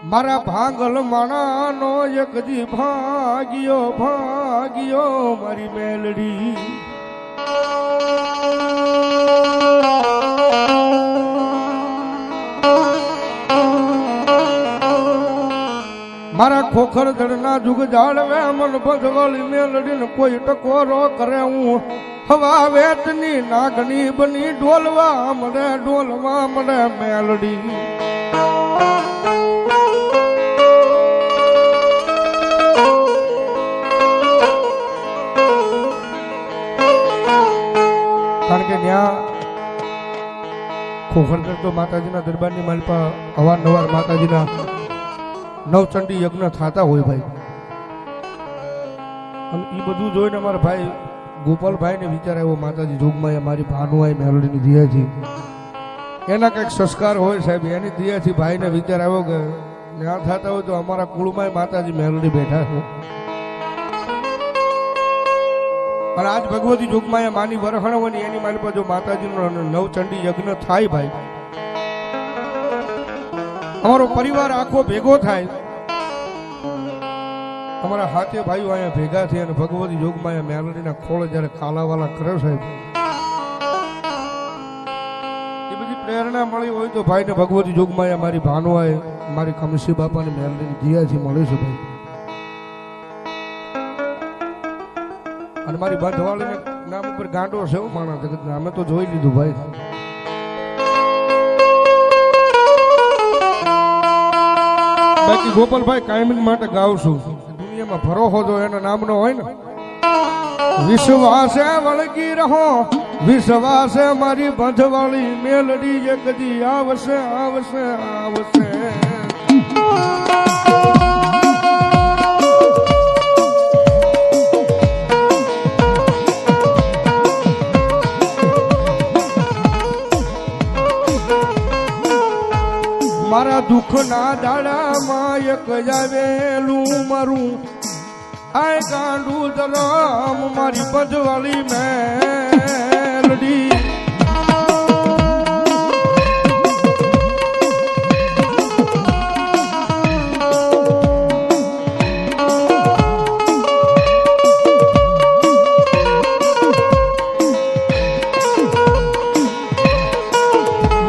મારા ભાંગલ માણાનો એક દી ભાગ્યો ભાગ્યો મારી મેલડી મારા ખોખર ધડના જુગ જાળવે મન ભગવાળી મેલડીને કોઈ ટકોરો કરે હું હવા વેતની નાગની બની ડોલવા મળે મેલડી કારણ કે ત્યાં ખોખરગઢ તો માતાજીના દરબારની માલપા અવારનવાર માતાજીના નવચંડી યજ્ઞ થતા હોય ભાઈ અને એ બધું જોઈને અમારા ભાઈ ગોપાલભાઈ ને વિચાર આવ્યો માતાજી જોગમાં મારી ભાનુઆઈ મેલડીની દિયાથી એના કંઈક સંસ્કાર હોય સાહેબ એની દિયાથી ભાઈને વિચાર આવ્યો કે ત્યાં થતા હોય તો અમારા કુળમાં માતાજી મેલડી બેઠા છે અને આજ ભગવતી જોગમાં માની વરહણ હોય ને એની મારી પાસે માતાજીનો નવચંડી યજ્ઞ થાય ભાઈ અમારો પરિવાર આખો ભેગો થાય અમારા હાથે ભાઈઓ અહીંયા ભેગા થઈ અને ભગવતી જોગમાં મેલડીના ખોળ જયારે કાલાવાલા કરે સાહેબ એ બધી પ્રેરણા મળી હોય તો ભાઈને ભગવતી જોગમાં મારી ભાનુઆએ મારી કમસી બાપાની મેલડીની દિયાથી મળે છે ભાઈ અને મારી બંધવાળીને નામ ઉપર ગાંડો છે માણસ જગતના અમે તો જોઈ લીધું ભાઈ બાકી ગોપાલભાઈ કાયમી માટે ગાઉં છું દુનિયામાં ભરોસો જો એના નામનો હોય ને વિશ્વાસે વળગી રહો વિશ્વાસે મારી બંધવાળી મેલડી એક દી આવશે આવશે આવશે મારા દુઃખના દાડામાં એક આવેલું મારું આય ગાંડું દરામ મારી બંધવાળી મેલડી